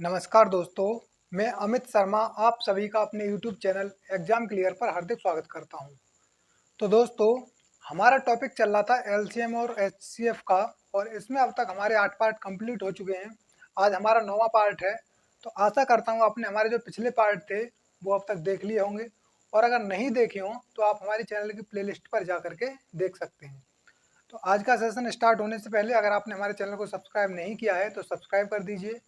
नमस्कार दोस्तों, मैं अमित शर्मा आप सभी का अपने YouTube चैनल एग्जाम क्लियर पर हार्दिक स्वागत करता हूं। तो दोस्तों, हमारा टॉपिक चल रहा था एलसीएम और एचसीएफ का और इसमें अब तक हमारे 8 पार्ट कंप्लीट हो चुके हैं। आज हमारा 9वां पार्ट है। तो आशा करता हूं आपने हमारे जो पिछले पार्ट थे वो अब तक देख लिए होंगे और अगर नहीं देखे हों तो आप हमारे चैनल की प्लेलिस्ट पर जा करके देख सकते हैं। तो आज का सेशन स्टार्ट होने से पहले अगर आपने हमारे चैनल को सब्सक्राइब नहीं किया है तो सब्सक्राइब कर दीजिए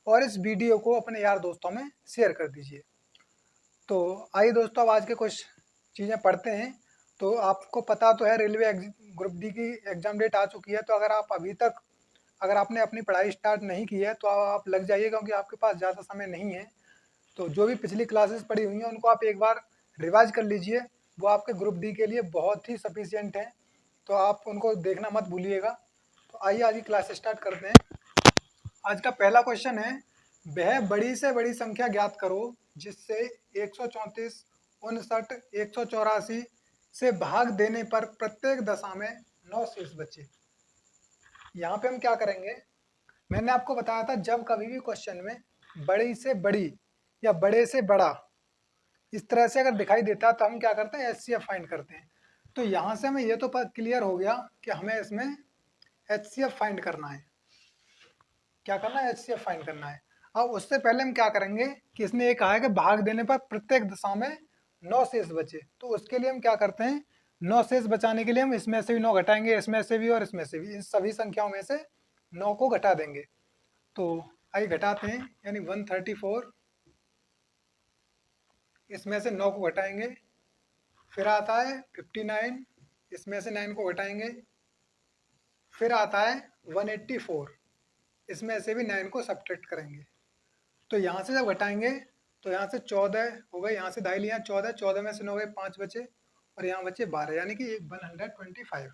और इस वीडियो को अपने यार दोस्तों में शेयर कर दीजिए। तो आइए दोस्तों, अब आज के कुछ चीज़ें पढ़ते हैं। तो आपको पता तो है रेलवे ग्रुप डी की एग्ज़ाम डेट आ चुकी है। तो अगर आपने अपनी पढ़ाई स्टार्ट नहीं की है तो आप लग जाइए, क्योंकि आपके पास ज़्यादा समय नहीं है। तो जो भी पिछली क्लासेस पढ़ी हुई हैं उनको आप एक बार रिवाइज कर लीजिए, वो आपके ग्रुप डी के लिए बहुत ही सफिशियंट हैं। तो आप उनको देखना मत भूलिएगा। तो आइए आज की क्लास स्टार्ट करते हैं। आज का पहला क्वेश्चन है, वह बड़ी से बड़ी संख्या ज्ञात करो जिससे 134, 59, 184 से भाग देने पर प्रत्येक दशा में 9 शेष बचे। यहाँ पे हम क्या करेंगे, मैंने आपको बताया था जब कभी भी क्वेश्चन में बड़ी से बड़ी या बड़े से बड़ा इस तरह से अगर दिखाई देता है तो हम क्या करते हैं, एचसीएफ फाइंड करते हैं। तो यहाँ से हमें ये तो क्लियर हो गया कि हमें इसमें एचसीएफ फाइंड करना है। क्या करना है, एचसीएफ फाइंड करना है। अब उससे पहले हम क्या करेंगे कि इसने ये कहा है कि भाग देने पर प्रत्येक दशा में 9 शेष बचे। तो उसके लिए हम क्या करते हैं, 9 शेष बचाने के लिए हम इसमें से भी 9 घटाएंगे, इसमें से भी और इसमें से भी, इन सभी संख्याओं में से 9 को घटा देंगे। तो आइए घटाते हैं, यानी 134, इसमें से 9 को घटाएंगे। फिर आता है 59, इसमें से 9 को घटाएंगे। फिर आता है 184, इसमें से भी 9 को सब्ट्रैक्ट करेंगे। तो यहाँ से जब घटाएंगे तो यहाँ से 14 हो गए, यहाँ से दाई लिया 14, 14 में से 9 गए 5 बचे और यहाँ बचे 12, यानी कि 125।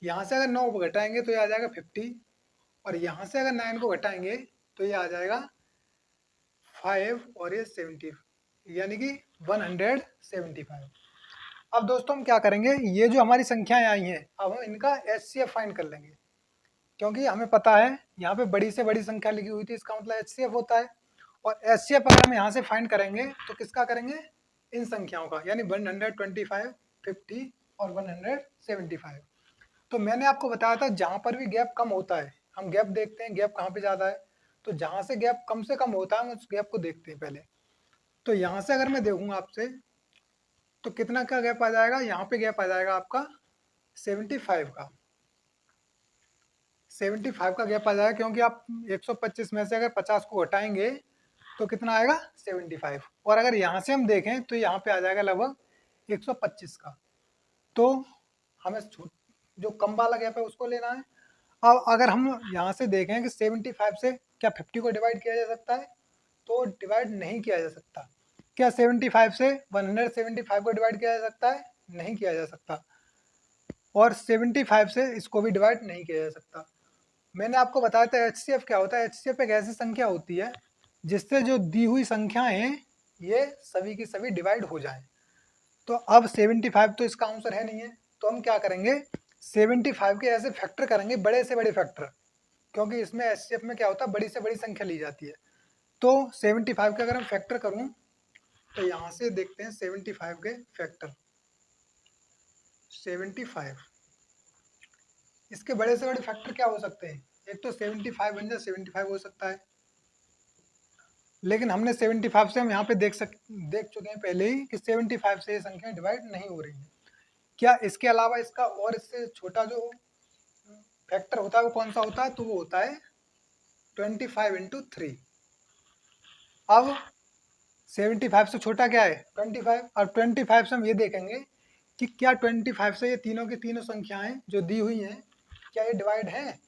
यहाँ से अगर 9 को घटाएंगे तो ये आ जाएगा 50 और यहाँ से अगर 9 को घटाएंगे तो ये आ जाएगा 5 और ये 70, यानी कि 175। अब दोस्तों हम क्या करेंगे, ये जो हमारी संख्याएं आई हैं अब हम इनका एचसीएफ फाइंड कर लेंगे, क्योंकि हमें पता है यहाँ पे बड़ी से बड़ी संख्या लिखी हुई थी, इसका मतलब एचसीएफ होता है। और एचसीएफ अगर हम यहाँ से फाइंड करेंगे तो किसका करेंगे, इन संख्याओं का, यानी 125, 50 और 175। तो मैंने आपको बताया था जहाँ पर भी गैप कम होता है हम गैप देखते हैं, गैप कहाँ पे ज़्यादा है। तो जहाँ से गैप कम से कम होता है हम उस गैप को देखते हैं पहले। तो यहाँ से अगर मैं देखूँगा आपसे तो कितना का गैप आ जाएगा, यहाँ पे गैप आ जाएगा आपका 75 का। 75 का गैप आ जाएगा, क्योंकि आप 125 में से अगर 50 को हटाएंगे तो कितना आएगा, 75। और अगर यहाँ से हम देखें तो यहाँ पे आ जाएगा लगभग 125 का। तो हमें जो कम वाला गैप है उसको लेना है। अब अगर हम यहाँ से देखें कि 75 से क्या 50 को डिवाइड किया जा सकता है, तो डिवाइड नहीं किया जा सकता। क्या 75 से 175 को डिवाइड किया जा सकता है, नहीं किया जा सकता। और 75 से इसको भी डिवाइड नहीं किया जा सकता। मैंने आपको बताया था एचसीएफ क्या होता है। एचसीएफ एक ऐसी संख्या होती है जिससे जो दी हुई संख्याएं हैं ये सभी की सभी डिवाइड हो जाएं। तो अब 75 तो इसका आंसर है नहीं है, तो हम क्या करेंगे, 75 के ऐसे फैक्टर करेंगे, बड़े से बड़े फैक्टर, क्योंकि इसमें एचसीएफ में क्या होता है, बड़ी से बड़ी संख्या ली जाती है। तो 75 के अगर हम फैक्टर करूं तो यहाँ से देखते हैं 75 के फैक्टर। 75 इसके बड़े से बड़े फैक्टर क्या हो सकते हैं, एक तो 75 बन जाए 75 हो सकता है, लेकिन हमने 75 से हम यहाँ पे देख चुके हैं पहले ही कि 75 से ये संख्या डिवाइड नहीं हो रही है। क्या इसके अलावा इसका और इससे छोटा जो फैक्टर होता है वो कौन सा होता है, तो वो होता है 25 इंटू 3। अब 75 से छोटा क्या है, 25। और 25 से हम ये देखेंगे कि क्या 25 से ये तीनों की तीनों संख्याएं जो दी हुई हैं क्या ये डिवाइड हैं।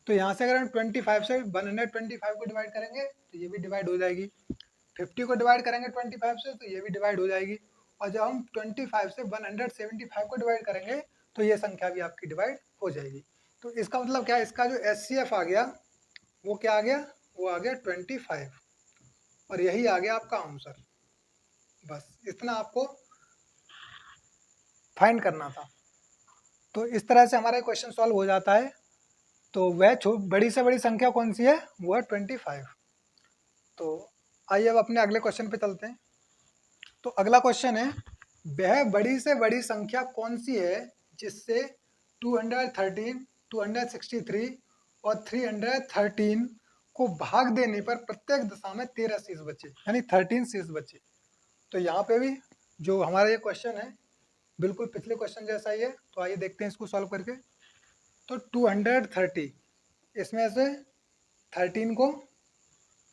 तो यहाँ से अगर हम 25 से 125 को डिवाइड करेंगे तो ये भी डिवाइड हो जाएगी। 50 को डिवाइड करेंगे 25 से तो ये भी डिवाइड हो जाएगी। और जब हम 25 से 175 को डिवाइड करेंगे तो ये संख्या भी आपकी डिवाइड हो जाएगी। तो इसका मतलब क्या है, इसका जो एचसीएफ आ गया वो क्या आ गया, वो आ गया 25 और यही आ गया आपका आंसर। बस इतना आपको फाइंड करना था। तो इस तरह से हमारा क्वेश्चन सॉल्व हो जाता है। तो वह बड़ी से बड़ी संख्या कौन सी है, वो है 25। तो आइए अब अपने अगले क्वेश्चन पे चलते हैं। तो अगला क्वेश्चन है, वह बड़ी से बड़ी संख्या कौन सी है जिससे 213, 263 और 313 को भाग देने पर प्रत्येक दशा में 13 शेष बचे, यानी 13 शेष बचे। तो यहाँ पे भी जो हमारा ये क्वेश्चन है बिल्कुल पिछले क्वेश्चन जैसा ही है। तो आइए देखते हैं इसको सॉल्व करके। तो 230, इसमें से 13 को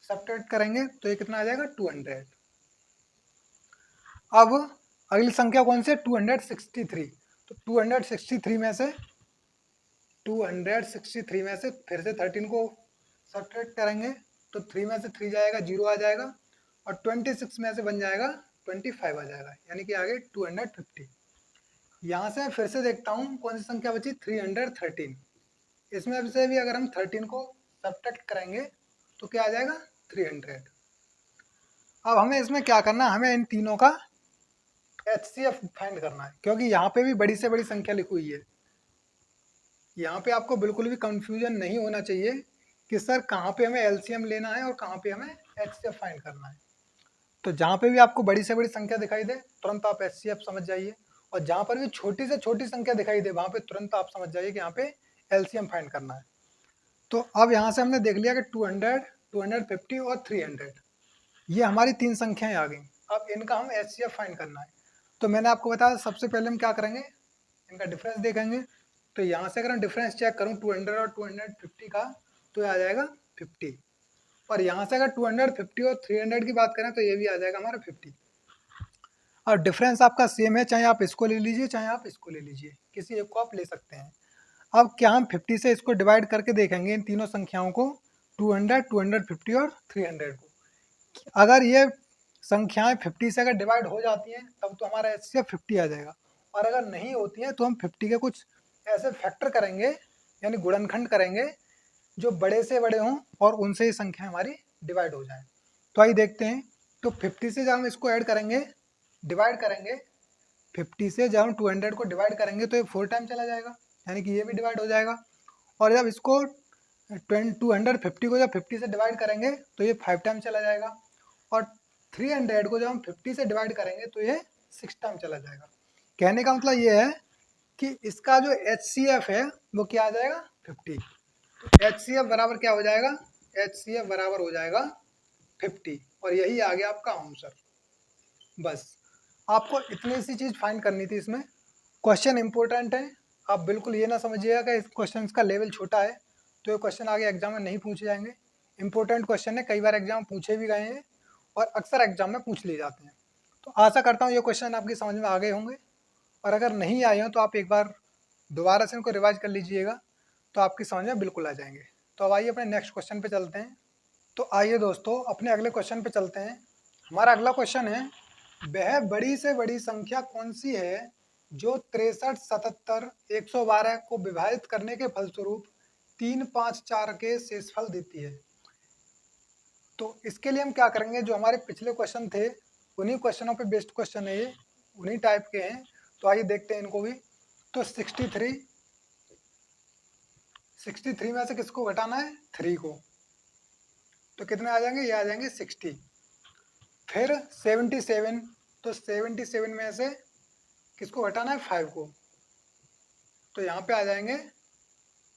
सब्ट्रैक्ट करेंगे तो ये कितना आ जाएगा 200। अब अगली संख्या कौन सी है 263। तो 263 में से 263 में से फिर से 13 को सब्ट्रैक्ट करेंगे तो 3 में से 3 जाएगा, 0 आ जाएगा, और 26 में से बन जाएगा 25 आ जाएगा, यानी कि आगे 250। यहाँ से फिर से देखता हूँ कौन सी संख्या बची 313। इसमें से भी अगर हम 13 को सब्ट्रैक्ट करेंगे तो क्या आ जाएगा 300। अब हमें इसमें क्या करना है, हमें इन तीनों का HCF फाइंड करना है, क्योंकि यहाँ पे भी बड़ी से बड़ी संख्या लिखी हुई है। यहाँ पे आपको बिल्कुल भी कंफ्यूजन नहीं होना चाहिए कि सर कहाँ पे हमें LCM लेना है और कहाँ पे हमें HCF फाइंड करना है। तो जहाँ पे भी आपको बड़ी से बड़ी संख्या दिखाई दे तुरंत आप HCF समझ जाइए, और जहाँ पर भी छोटी से छोटी संख्या दिखाई दे वहाँ पे तुरंत आप समझ जाइए कि यहाँ पे LCM फाइंड करना है। तो अब यहाँ से हमने देख लिया कि 200, 250 और 300 ये हमारी तीन संख्याएं आ गई। अब इनका हम HCF फाइंड करना है। तो मैंने आपको बताया सबसे पहले हम क्या करेंगे, इनका डिफरेंस देखेंगे। तो यहाँ से अगर हम डिफरेंस चेक करूँ 200 और 250 का तो ये आ जाएगा 50, और यहाँ से अगर 250 और 300 की बात करें तो ये भी आ जाएगा हमारा 50। और डिफरेंस आपका सेम है, चाहे आप इसको ले लीजिए चाहे आप इसको ले लीजिए, किसी एक को आप ले सकते हैं। अब क्या हम 50 से इसको डिवाइड करके देखेंगे इन तीनों संख्याओं को, 200, 250 और 300 को। अगर ये संख्याएं 50 से अगर डिवाइड हो जाती हैं तब तो हमारा HCF 50 आ जाएगा, और अगर नहीं होती हैं तो हम 50 के कुछ ऐसे फैक्टर करेंगे, यानी गुणनखंड करेंगे जो बड़े से बड़े हों और उनसे ही संख्या हमारी डिवाइड हो जाए। तो आइए देखते हैं। तो 50 से जब हम इसको ऐड करेंगे, डिवाइड करेंगे, 50 से जब हम 200 को डिवाइड करेंगे तो ये 4 टाइम चला जाएगा, यानी कि ये भी डिवाइड हो जाएगा। और जब इसको 250 को जब 50 से डिवाइड करेंगे तो ये 5 टाइम चला जाएगा, और 300 को जब हम 50 से डिवाइड करेंगे तो ये 6 टाइम चला जाएगा। कहने का मतलब ये है कि इसका जो HCF है वो क्या आ जाएगा 50। तो HCF बराबर क्या हो जाएगा, HCF बराबर हो जाएगा 50, और यही आ गया आपका आंसर। बस आपको इतनी सी चीज़ फाइंड करनी थी इसमें। क्वेश्चन इंपॉर्टेंट है, आप बिल्कुल ये ना समझिएगा कि इस क्वेश्चन का लेवल छोटा है तो ये क्वेश्चन आगे एग्जाम में नहीं पूछे जाएंगे। इंपॉर्टेंट क्वेश्चन है, कई बार एग्जाम पूछे भी गए हैं और अक्सर एग्जाम में पूछ लिए जाते हैं। तो आशा करता हूँ ये क्वेश्चन आपकी समझ में आ गए होंगे, और अगर नहीं आए हो तो आप एक बार दोबारा से इनको रिवाइज कर लीजिएगा तो आपकी समझ में बिल्कुल आ जाएंगे। तो अब आइए अपने नेक्स्ट क्वेश्चन पे चलते हैं। तो आइए दोस्तों अपने अगले क्वेश्चन पे चलते हैं। हमारा अगला क्वेश्चन है, वह बड़ी से बड़ी संख्या कौन सी है जो 63, 77, 112 को विभाजित करने के फलस्वरूप 3, 5, 4 के शेषफल देती है। तो इसके लिए हम क्या करेंगे, जो हमारे पिछले क्वेश्चन थे उन्हीं क्वेश्चनों पे बेस्ड क्वेश्चन है ये, उन्हीं टाइप के हैं। तो आइए देखते हैं इनको भी। तो 63 में से किसको घटाना है 3 को, तो कितने आ जाएंगे, ये आ जाएंगे 60। फिर 77, तो 77 में से किसको घटाना है 5 को, तो यहाँ पे आ जाएंगे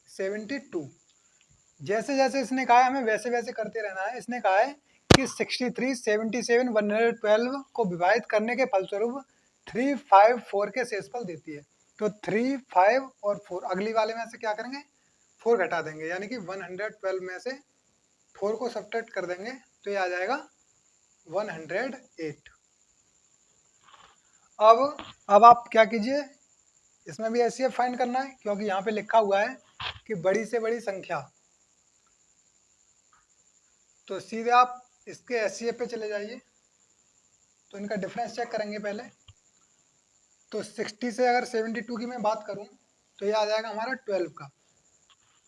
72। जैसे जैसे इसने कहा है हमें वैसे वैसे करते रहना है। इसने कहा है कि 63, 77, 112 को विभाजित करने के फलस्वरूप 3, 5, 4 के शेषफल देती है। तो 3, 5 और 4 अगली वाले में से क्या करेंगे 4 घटा देंगे, यानी कि 112 में से 4 को सब्ट्रैक्ट कर देंगे तो ये आ जाएगा 108। अब आप क्या कीजिए, इसमें भी HCF फाइंड करना है, क्योंकि यहाँ पे लिखा हुआ है कि बड़ी से बड़ी संख्या। तो सीधे आप इसके HCF पे चले जाइए। तो इनका डिफरेंस चेक करेंगे पहले। तो 60 से अगर 72 की मैं बात करूं तो ये आ जाएगा हमारा 12 का,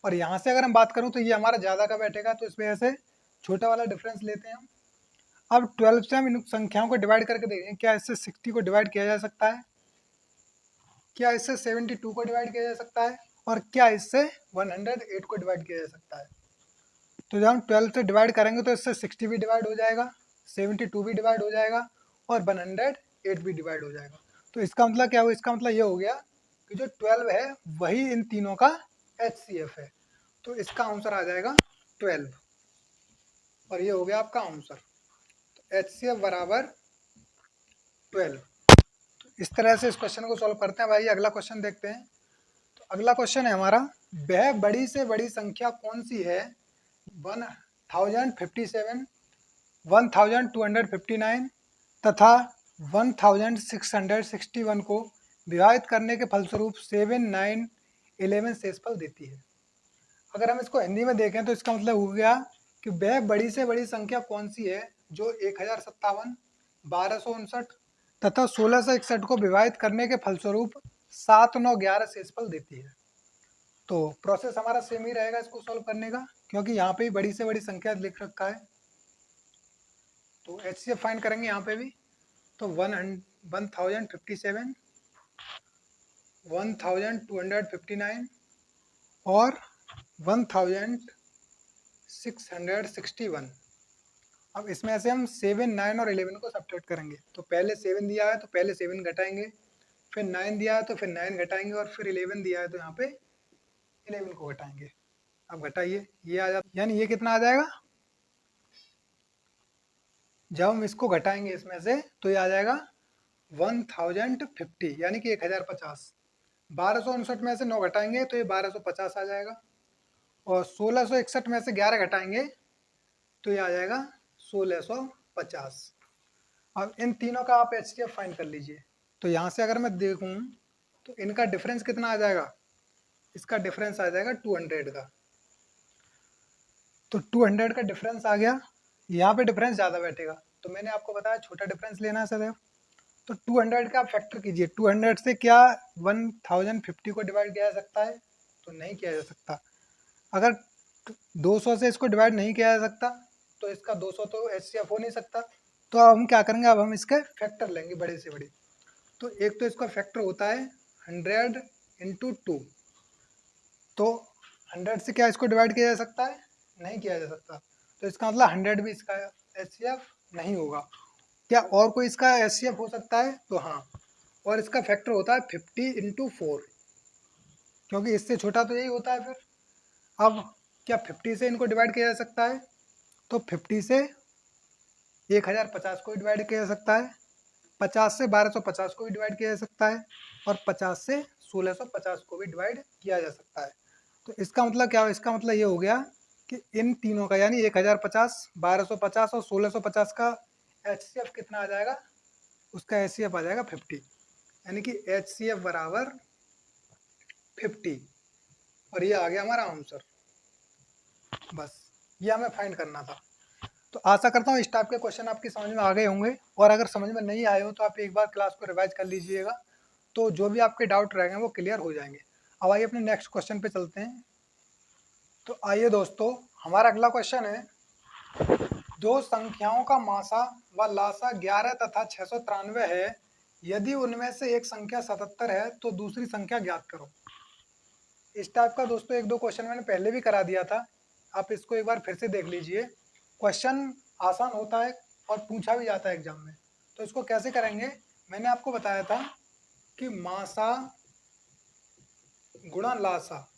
और यहाँ से अगर हम बात करूं तो ये हमारा ज़्यादा का बैठेगा, तो इस वजह से छोटा वाला डिफरेंस लेते हैं हम। अब 12 से हम इन संख्याओं को डिवाइड करके देखें, क्या इससे 60 को डिवाइड किया जा सकता है, क्या इससे 72 को डिवाइड किया जा सकता है, और क्या इससे 108 को डिवाइड किया जा सकता है। तो जब हम 12 से डिवाइड करेंगे तो इससे 60 भी डिवाइड हो जाएगा, 72 भी डिवाइड हो जाएगा और 108 भी डिवाइड हो जाएगा। तो इसका मतलब क्या हुआ, इसका मतलब ये हो गया कि जो 12 है वही इन तीनों का HCF है। तो इसका आंसर आ जाएगा 12 और ये हो गया आपका आंसर। तो HCF बराबर 12। तो इस तरह से इस क्वेश्चन को सॉल्व करते हैं। भाई अगला क्वेश्चन देखते हैं। तो अगला क्वेश्चन है हमारा, वह बड़ी से बड़ी संख्या कौन सी है 1057, 1259 तथा 1661 को विभाजित करने के फलस्वरूप 7, 9, 11 शेषफल देती है। अगर हम इसको हिंदी में देखें तो इसका मतलब हो गया कि वह बड़ी से बड़ी संख्या कौन सी है जो 1057, 1259 तथा 1661 को विभाजित करने के फलस्वरूप 7, 9, 11 शेषफल देती है। तो प्रोसेस हमारा सेम ही रहेगा इसको सॉल्व करने का, क्योंकि यहाँ पे ही बड़ी से बड़ी संख्या लिख रखा है। तो HCF फाइंड करेंगे यहाँ पे भी। तो 1057, 1259 और 1661। अब इसमें से हम 7, 9 और 11 को सब्ट्रैक्ट करेंगे। तो पहले 7 दिया है तो पहले 7 घटाएंगे, फिर 9 दिया है तो फिर 9 घटाएंगे और फिर 11 दिया है तो यहाँ पे 11 को घटाएंगे। अब घटाइए, ये आ जाता, यानी ये कितना आ जाएगा, जब हम इसको घटाएंगे इसमें से तो ये आ जाएगा 1050, यानी कि 1050। 1259 में से 9 घटाएंगे तो ये 1250 आ जाएगा और 1661 में से 11 घटाएंगे तो ये आ जाएगा 1650। अब इन तीनों का आप HCF फाइंड कर लीजिए। तो यहाँ से अगर मैं देखूँ तो इनका डिफरेंस कितना आ जाएगा, इसका डिफरेंस आ जाएगा 200 का। तो 200 का डिफरेंस आ गया, यहाँ पे डिफरेंस ज़्यादा बैठेगा। तो मैंने आपको बताया छोटा डिफरेंस लेना है सदैव। तो 200 का आप फैक्टर कीजिए। 200 से क्या 1050 को डिवाइड किया जा सकता है, तो नहीं किया जा सकता। अगर 200 से इसको डिवाइड नहीं किया जा सकता तो इसका 200 तो HCF हो नहीं सकता। तो अब हम क्या करेंगे, अब हम इसके फैक्टर लेंगे बड़े से बड़े। तो एक तो इसका फैक्टर होता है 100 × 2। तो 100 से क्या इसको डिवाइड किया जा सकता है, नहीं किया जा सकता। तो इसका मतलब 100 भी इसका HCF नहीं होगा। क्या और कोई इसका HCF हो सकता है, तो हाँ, और इसका फैक्टर होता है 50 × 4, क्योंकि इससे छोटा तो यही होता है। फिर अब क्या 50 से इनको डिवाइड किया जा सकता है, तो 50 से 1050 को डिवाइड किया जा सकता है, 50 से 1250 को भी डिवाइड किया जा सकता है और 50 से 1650 को भी डिवाइड किया जा सकता है। तो इसका मतलब क्या हो, इसका मतलब ये हो गया कि इन तीनों का यानी 1050, 1250 और 1650 का HCF कितना आ जाएगा, उसका HCF आ जाएगा 50, यानी कि HCF बराबर 50। और ये आ गया हमारा आंसर। बस ये हमें फाइंड करना था। तो आशा करता हूँ इस टाइप के क्वेश्चन आपकी समझ में आ गए होंगे, और अगर समझ में नहीं आए हो तो आप एक बार क्लास को रिवाइज कर लीजिएगा, तो जो भी आपके डाउट रहेंगे वो क्लियर हो जाएंगे। अब आइए अपने नेक्स्ट क्वेश्चन पे चलते हैं। तो आइए दोस्तों, हमारा अगला क्वेश्चन है, दो संख्याओं का मासा व लासा 11 तथा 693 है। यदि उनमें से एक संख्या 77 है तो दूसरी संख्या ज्ञात करो। इस टाइप का दोस्तों एक दो क्वेश्चन मैंने पहले भी करा दिया था, आप इसको एक बार फिर से देख लीजिए। क्वेश्चन आसान होता है और पूछा भी जाता है एग्जाम में। तो इसको कैसे करेंगे, मैंने आपको बताया था कि मासा गुणा लासा,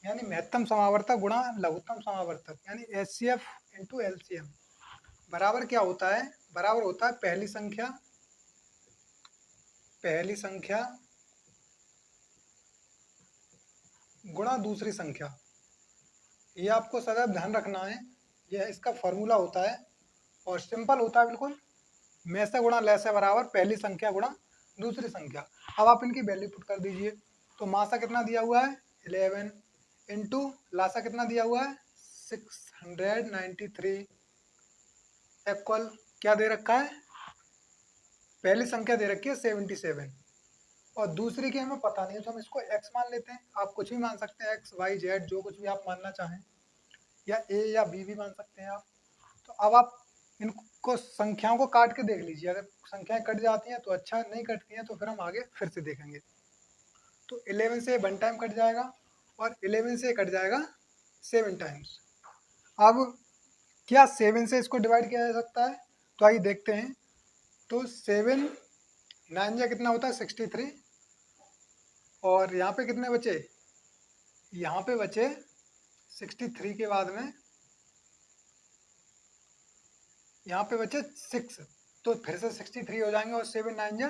यानी महत्तम समावर्तक गुणा लघुत्तम समावर्तक, यानी HCF × LCM बराबर क्या होता है, बराबर होता है पहली संख्या गुणा दूसरी संख्या। ये आपको सदैव ध्यान रखना है, यह इसका फॉर्मूला होता है और सिंपल होता है बिल्कुल। में से गुणा ले से बराबर पहली संख्या गुणा दूसरी संख्या। अब आप इनकी वैल्यू पुट कर दीजिए। तो मासा कितना दिया हुआ है 11 इंटू लासा कितना दिया हुआ है 693 इक्वल क्या दे रखा है, पहली संख्या दे रखी है 77 और दूसरी की हमें पता नहीं है, तो हम इसको x मान लेते हैं। आप कुछ भी मान सकते हैं, x, y, z जो कुछ भी आप मानना चाहें, या a या b भी मान सकते हैं आप। तो अब आप इनको संख्याओं को काट के देख लीजिए, अगर संख्याएं कट जाती हैं तो अच्छा, नहीं कटती हैं तो फिर हम आगे फिर से देखेंगे। तो 11 से 1 टाइम कट जाएगा और 11 से कट जाएगा 7 टाइम्स। अब क्या 7 से इसको डिवाइड किया जा सकता है? तो आइए देखते हैं। तो 7 9 या कितना होता है 63, और यहाँ पे कितने बचे? यहाँ पे बचे 63 के बाद में यहाँ पे बचे 6, तो फिर से 63 हो जाएंगे, और 7 9 या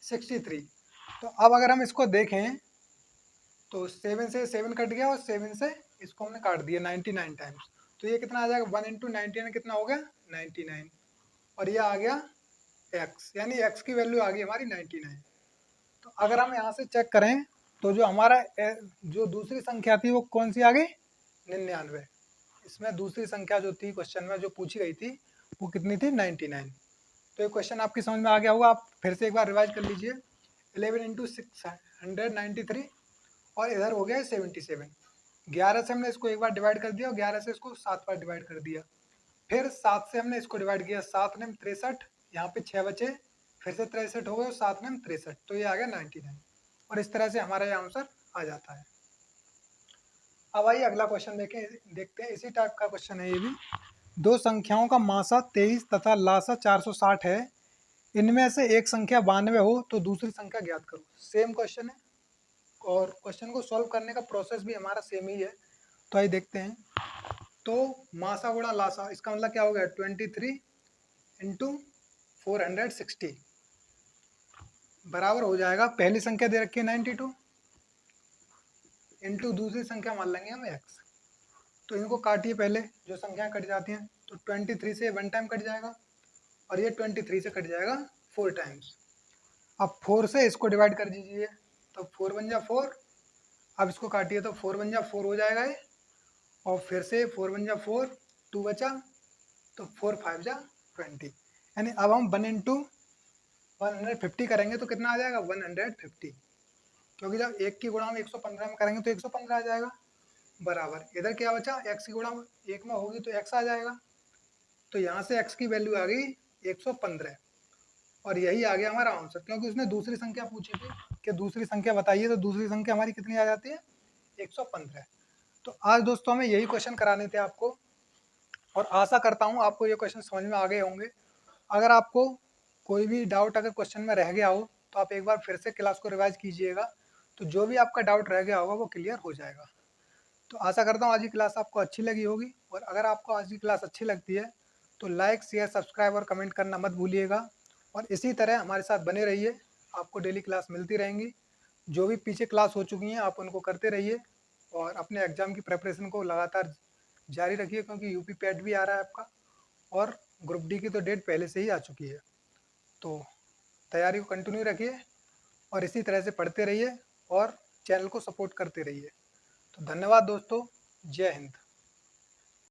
63। तो अब अगर हम इसको देखें तो 7 से 7 कट गया, और 7 से इसको हमने काट दिया 99 टाइम्स। तो ये कितना आ जाएगा? 1 इंटू 99 कितना हो गया? 99। और ये आ गया x, यानी x की वैल्यू आ गई हमारी 99। तो अगर हम यहाँ से चेक करें तो जो हमारा जो दूसरी संख्या थी वो कौन सी आ गई? 99। इसमें दूसरी संख्या जो थी क्वेश्चन में जो पूछी गई थी वो कितनी थी? 99। तो ये क्वेश्चन आपकी समझ में आ गया होगा। आप फिर से एक बार रिवाइज कर लीजिए। 11 इंटू 693, और इधर हो गया 77। 11 से हमने इसको एक बार डिवाइड कर दिया, और 11 से इसको 7 बार डिवाइड कर दिया। फिर 7 से हमने इसको डिवाइड किया, 7 ने 63, यहाँ पे 6 बचे, फिर से 63 हो गए, और 7 ने 63, तो ये आ गया 99। और इस तरह से हमारा ये आंसर आ जाता है। अब आइए अगला क्वेश्चन देखते हैं। इसी टाइप का क्वेश्चन है ये भी। दो संख्याओं का मासा 23 तथा लासा 460 है, इनमें से एक संख्या 92 हो तो दूसरी संख्या ज्ञात करो। सेम क्वेश्चन है, और क्वेश्चन को सॉल्व करने का प्रोसेस भी हमारा सेम ही है। तो आइए देखते हैं। तो मासा गुणा लासा, इसका मतलब क्या हो गया? 23 इंटू 460 बराबर हो जाएगा, पहली संख्या दे रखी है 92 इंटू दूसरी संख्या मान लेंगे हम x। तो इनको काटिए पहले, जो संख्याएं कट जाती हैं। तो 23 से 1 टाइम कट जाएगा, और ये 23 से कट जाएगा 4 टाइम्स। अब 4 से इसको डिवाइड कर दीजिए, तो 4 बन जा 4। अब इसको काटिए तो 4 बन जा 4 हो जाएगा ये, और फिर से 4 बन जा 4, 2 बचा, तो 4 5 जा 20। यानी अब हम 1 इंटू 150 करेंगे तो कितना आ जाएगा? 150, क्योंकि जब एक की गुणा में 115 में करेंगे तो 115 आ जाएगा। बराबर इधर क्या बचा? x की गुणा एक में होगी तो x आ जाएगा। तो यहाँ से x की वैल्यू आ गई 115, और यही आ गया हमारा आंसर, क्योंकि उसने दूसरी संख्या पूछी थी कि दूसरी संख्या बताइए, तो दूसरी संख्या हमारी कितनी आ जाती है? 115। तो आज दोस्तों हमें यही क्वेश्चन कराने थे आपको, और आशा करता हूँ आपको ये क्वेश्चन समझ में आ गए होंगे। अगर आपको कोई भी डाउट अगर क्वेश्चन में रह गया हो तो आप एक बार फिर से क्लास को रिवाइज कीजिएगा, तो जो भी आपका डाउट रह गया होगा वो क्लियर हो जाएगा। तो आशा करता हूँ आज की क्लास आपको अच्छी लगी होगी, और अगर आपको आज की क्लास अच्छी लगती है तो लाइक शेयर सब्सक्राइब और कमेंट करना मत भूलिएगा। और इसी तरह हमारे साथ बने रहिए, आपको डेली क्लास मिलती रहेंगी। जो भी पीछे क्लास हो चुकी हैं आप उनको करते रहिए, और अपने एग्ज़ाम की प्रिपरेशन को लगातार जारी रखिए, क्योंकि यूपी पैट भी आ रहा है आपका, और ग्रुप डी की तो डेट पहले से ही आ चुकी है। तो तैयारी को कंटिन्यू रखिए, और इसी तरह से पढ़ते रहिए, और चैनल को सपोर्ट करते रहिए। तो धन्यवाद दोस्तों, जय हिंद।